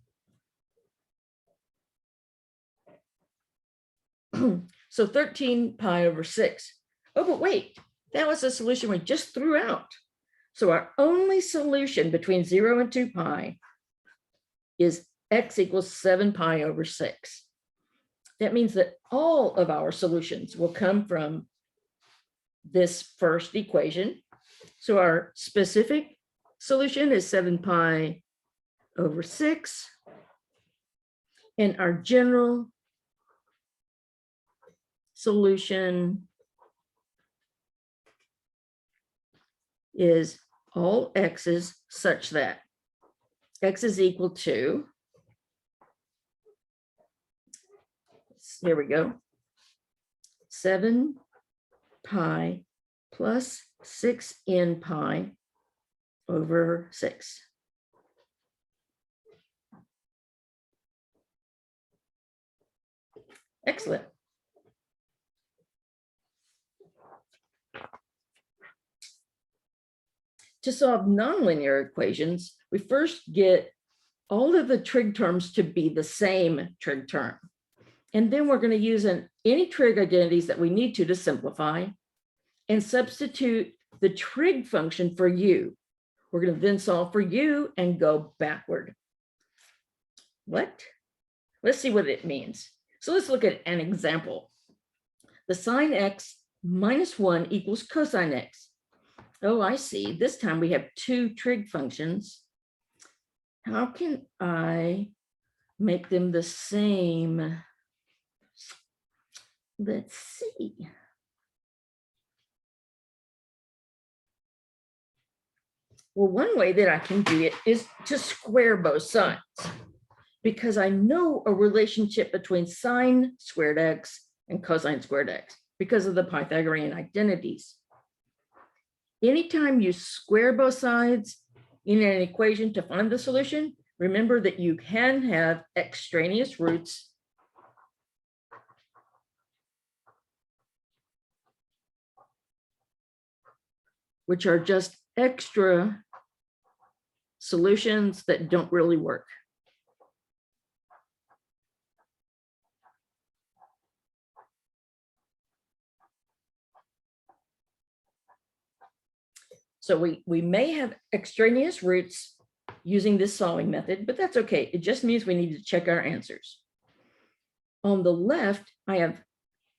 So 13 pi over 6. Oh, but wait, that was a solution we just threw out. So our only solution between 0 and 2 pi is x equals 7 pi over 6. That means that all of our solutions will come from this first equation. So our specific solution is 7 pi over 6. And our general solution is all x's such that x is equal to, here we go, 7 pi plus 6n pi over 6. Excellent. To solve nonlinear equations, we first get all of the trig terms to be the same trig term. And then we're going to use any trig identities that we need to simplify and substitute the trig function for u. We're going to then solve for u and go backward. What? Let's see what it means. So let's look at an example. The sine x minus 1 equals cosine x. Oh, I see. This time we have two trig functions. How can I make them the same? Let's see. Well, one way that I can do it is to square both sides, because I know a relationship between sine squared x and cosine squared x because of the Pythagorean identities. Anytime you square both sides in an equation to find the solution, remember that you can have extraneous roots which are just extra solutions that don't really work. So we may have extraneous roots using this solving method, but that's okay. It just means we need to check our answers. On the left, I have,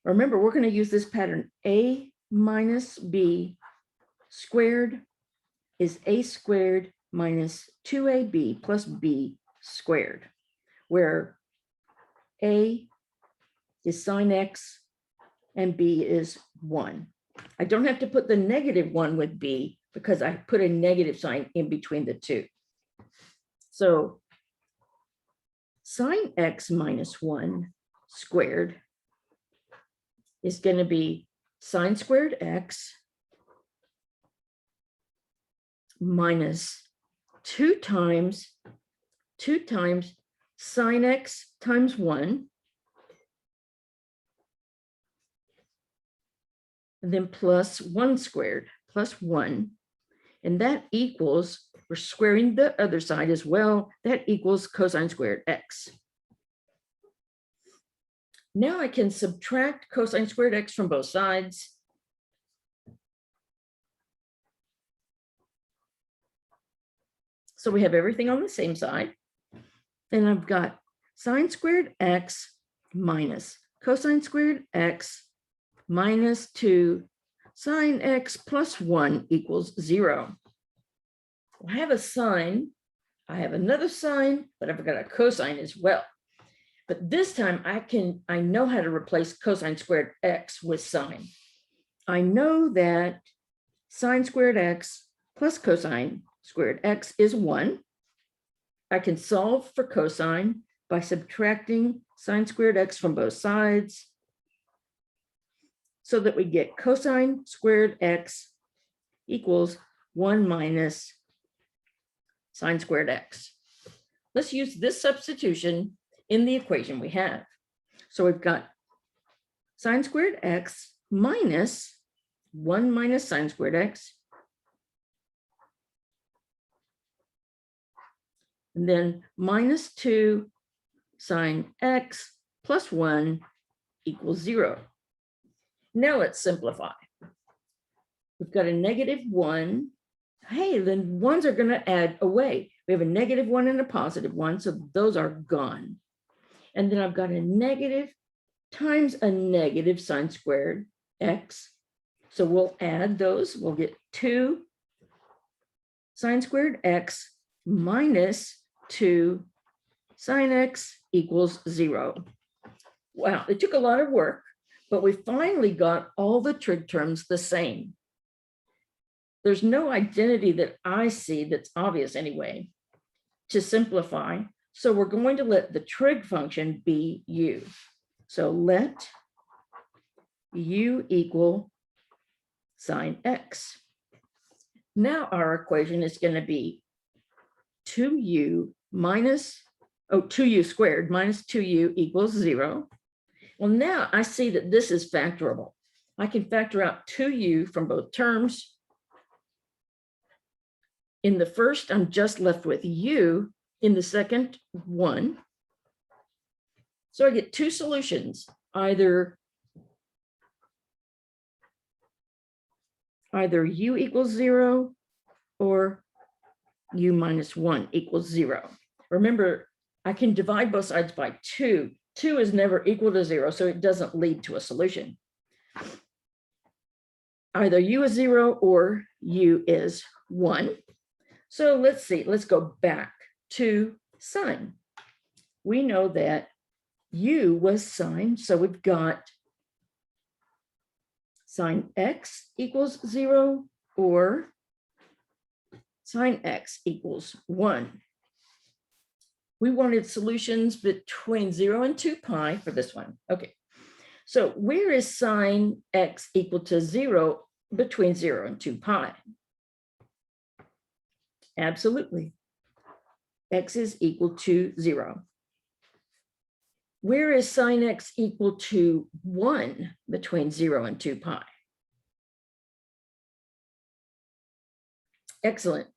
remember, we're going to use this pattern. A minus b squared is a squared minus 2ab plus b squared, where a is sine x and b is 1. I don't have to put the negative 1 with b because I put a negative sign in between the two. So sine x minus 1 squared is going to be sine squared x minus 2 times sine x times 1, and then plus 1 squared plus 1. And that equals, we're squaring the other side as well, that equals cosine squared x. Now I can subtract cosine squared x from both sides. So we have everything on the same side. Then I've got sine squared x minus cosine squared x minus 2 sine x plus 1 equals 0. I have a sine, I have another sine, but I've got a cosine as well. But this time I know how to replace cosine squared x with sine. I know that sine squared x plus cosine squared x is 1. I can solve for cosine by subtracting sine squared x from both sides so that we get cosine squared x equals 1 minus sine squared x. Let's use this substitution in the equation we have. So we've got sine squared x minus 1 minus sine squared x. And then minus 2 sine x plus 1 equals 0. Now let's simplify. We've got a negative 1. Hey, then ones are going to add away. We have a negative 1 and a positive 1, so those are gone. And then I've got a negative times a negative sine squared x. So we'll add those. We'll get 2 sine squared x minus 2 sine x equals 0. Wow, it took a lot of work, but we finally got all the trig terms the same. There's no identity that I see that's obvious anyway to simplify. So we're going to let the trig function be u. So let u equal sine x. Now our equation is going to be 2u minus, 2u squared minus 2u equals 0. Well, now I see that this is factorable. I can factor out 2u from both terms. In the first, I'm just left with u. In the second, 1. So I get two solutions, either u equals 0 or u minus 1 equals 0. Remember, I can divide both sides by 2. 2 is never equal to 0, so it doesn't lead to a solution. Either u is 0 or u is 1. So let's see, let's go back to sine. We know that u was sine, so we've got sine x equals 0 or sine x equals 1. We wanted solutions between 0 and 2 pi for this one. Okay, so where is sine x equal to 0 between 0 and 2 pi? Absolutely. X is equal to 0. Where is sine x equal to 1 between 0 and 2 pi? Excellent.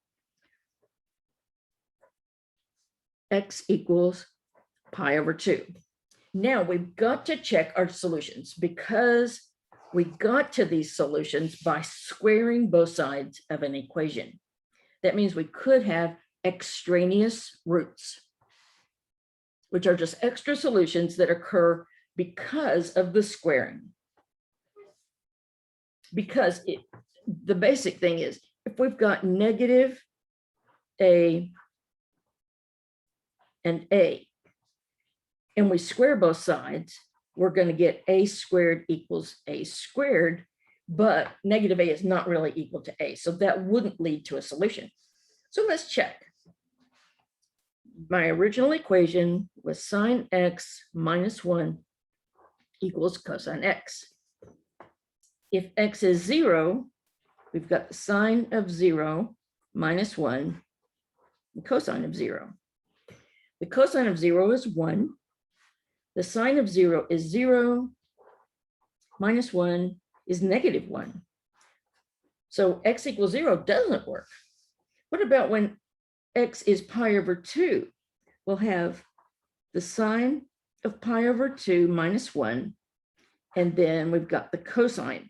X equals pi over 2. Now we've got to check our solutions because we got to these solutions by squaring both sides of an equation. That means we could have extraneous roots, which are just extra solutions that occur because of the squaring. Because the basic thing is, if we've got negative a and a, and we square both sides, we're going to get a squared equals a squared, but negative a is not really equal to a, so that wouldn't lead to a solution. So let's check. My original equation was sine x minus 1 equals cosine x. If x is 0, we've got the sine of 0 minus 1 and cosine of 0. The cosine of 0 is 1. The sine of 0 is 0. Minus 1 is negative 1. So x equals 0 doesn't work. What about when x is pi over 2? We'll have the sine of pi over 2 minus 1, and then we've got the cosine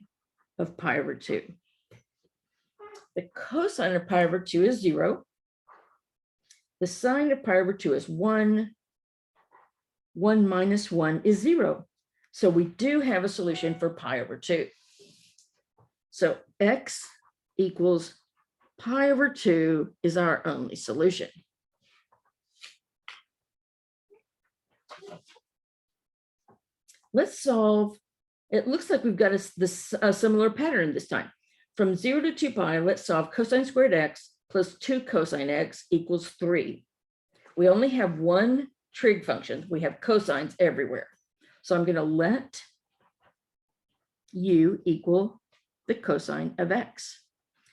of pi over 2. The cosine of pi over 2 is 0. The sine of pi over 2 is 1. 1 minus 1 is 0. So we do have a solution for pi over 2. So x equals pi over 2 is our only solution. Let's solve. It looks like we've got a similar pattern this time. From 0 to 2 pi, let's solve cosine squared x plus 2 cosine x equals 3. We only have one trig function. We have cosines everywhere. So I'm going to let u equal the cosine of x.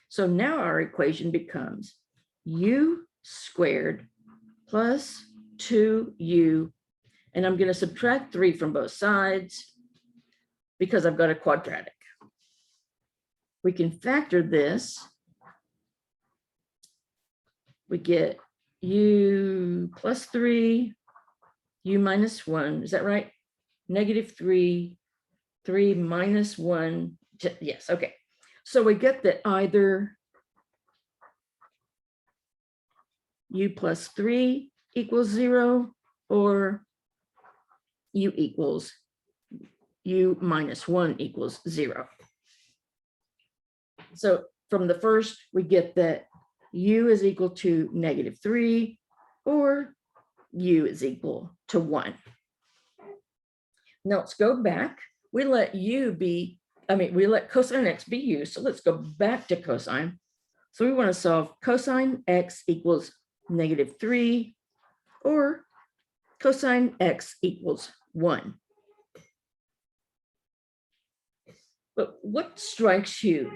So now our equation becomes u squared plus 2u, and I'm going to subtract 3 from both sides because I've got a quadratic. We can factor this. We get u plus 3, u minus 1. Is that right? Negative 3, 3 minus 1. Yes, okay. So we get that either u plus 3 equals 0 or u equals u minus 1 equals 0. So from the first, we get that u is equal to negative 3 or u is equal to 1. Now let's go back. We let we let cosine x be u. So let's go back to cosine. So we want to solve cosine x equals negative 3 or cosine x equals 1. But what strikes you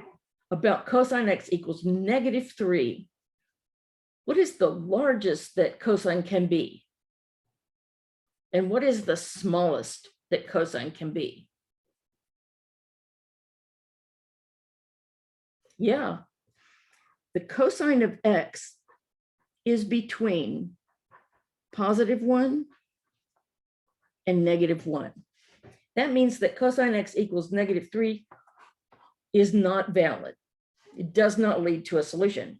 about cosine x equals negative 3? What is the largest that cosine can be? And what is the smallest that cosine can be? Yeah, the cosine of x is between positive 1 and negative 1. That means that cosine x equals negative 3 is not valid. It does not lead to a solution.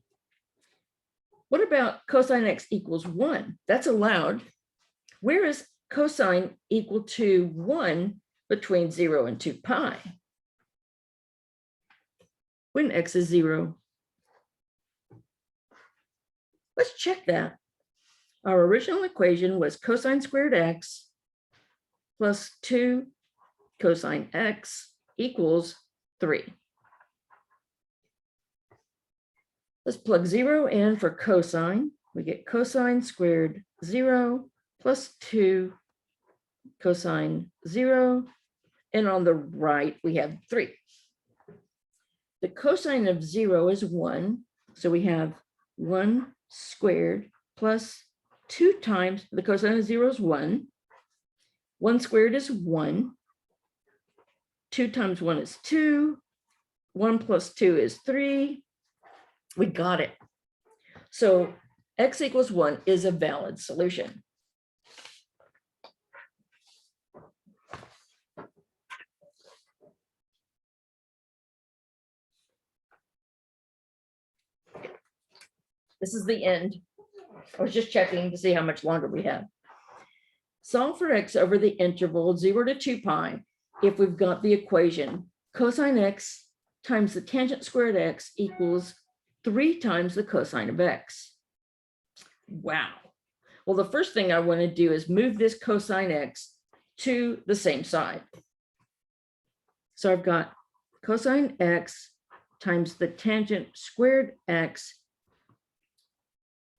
What about cosine x equals 1? That's allowed. Where is cosine equal to 1 between 0 and 2 pi? When x is 0. Let's check that. Our original equation was cosine squared x plus 2 cosine x equals 3. Let's plug 0 in for cosine. We get cosine squared 0 plus 2 cosine 0. And on the right, we have 3. The cosine of 0 is 1. So we have 1 squared plus 2 times the cosine of 0 is 1. 1 squared is 1. 2 times 1 is 2. 1 plus 2 is 3. We got it. So x equals 1 is a valid solution. This is the end. I was just checking to see how much longer we have. Solve for x over the interval 0 to 2 pi if we've got the equation cosine x times the tangent squared x equals 3 times the cosine of x. Wow. Well, the first thing I want to do is move this cosine x to the same side. So I've got cosine x times the tangent squared x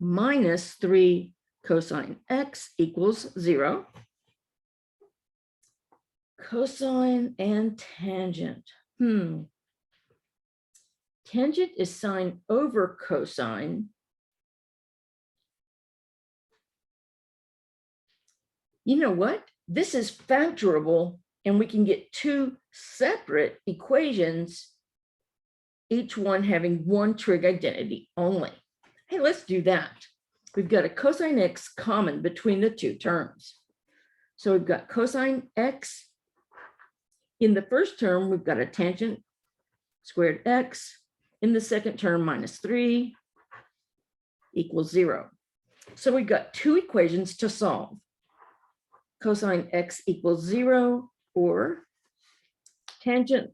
minus 3 cosine x equals 0. Cosine and tangent. Tangent is sine over cosine. You know what? This is factorable, and we can get 2 separate equations, each one having one trig identity only. Hey, let's do that. We've got a cosine x common between the 2 terms. So we've got cosine x. In the first term, we've got a tangent squared x. In the second term, minus 3 equals 0. So we've got two equations to solve. Cosine x equals 0 or tangent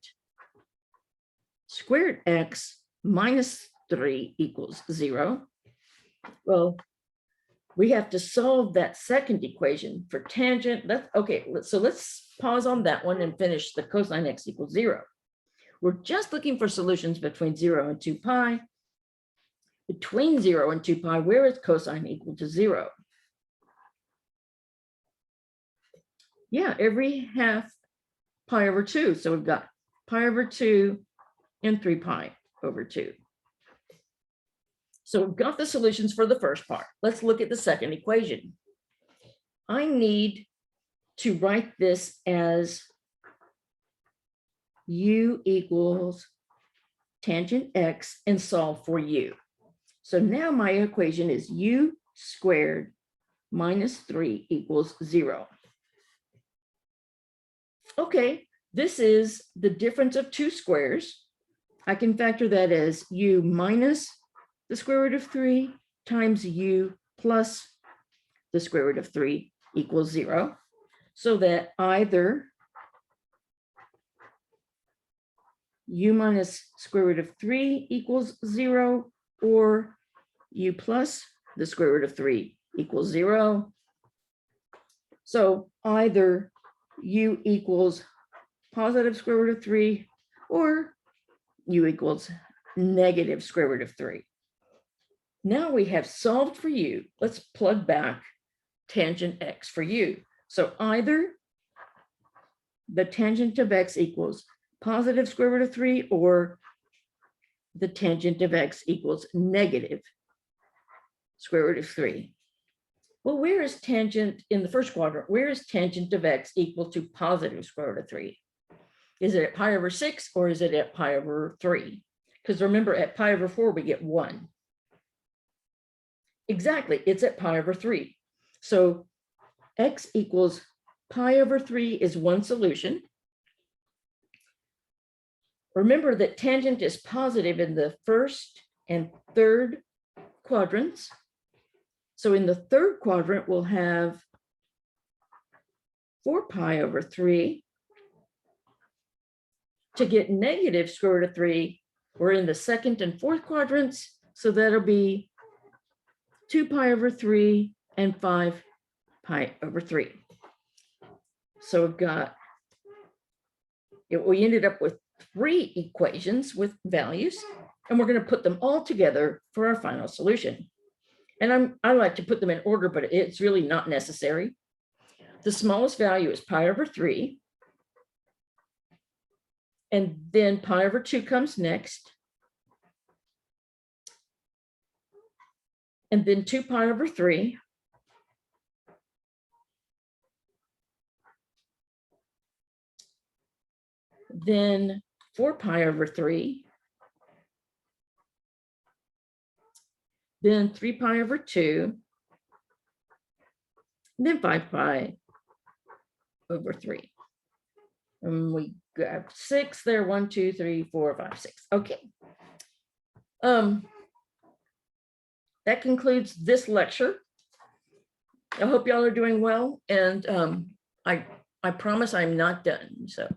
squared x minus 3 equals 0. Well, we have to solve that second equation for tangent. So let's pause on that one and finish the cosine x equals 0. We're just looking for solutions between 0 and 2 pi. Between 0 and 2 pi, where is cosine equal to 0? Yeah, every half pi over 2. So we've got pi over 2 and 3 pi over 2. So we've got the solutions for the first part. Let's look at the second equation. I need to write this as u equals tangent x and solve for u. So now my equation is u squared minus 3 equals 0. Okay, this is the difference of two squares. I can factor that as u minus the square root of 3 times u plus the square root of 3 equals 0. So that either u minus square root of 3 equals 0 or u plus the square root of 3 equals 0. So either u equals positive square root of 3 or u equals negative square root of 3. Now we have solved for u. Let's plug back tangent x for u. So either the tangent of x equals positive square root of 3 or the tangent of x equals negative square root of 3. Well, where is tangent in the first quadrant? Where is tangent of x equal to positive square root of 3? Is it at pi over 6 or is it at pi over 3? Because remember, at pi over 4, we get 1. Exactly, it's at pi over 3. So x equals pi over 3 is one solution. Remember that tangent is positive in the first and third quadrants. So in the third quadrant, we'll have 4 pi over 3. To get negative square root of 3, we're in the second and fourth quadrants. So that'll be 2 pi over 3 and 5 pi over 3. So we've got, we ended up with 3 equations with values, and we're going to put them all together for our final solution. And I like to put them in order, but it's really not necessary. The smallest value is pi over 3. And then pi over 2 comes next. And then 2 pi over 3. Then 4 pi over 3. Then 3 pi over 2. And then 5 pi over 3. And we got 6 there, 1, 2, 3, 4, 5, 6. Okay. That concludes this lecture. I hope y'all are doing well, and I promise I'm not done. So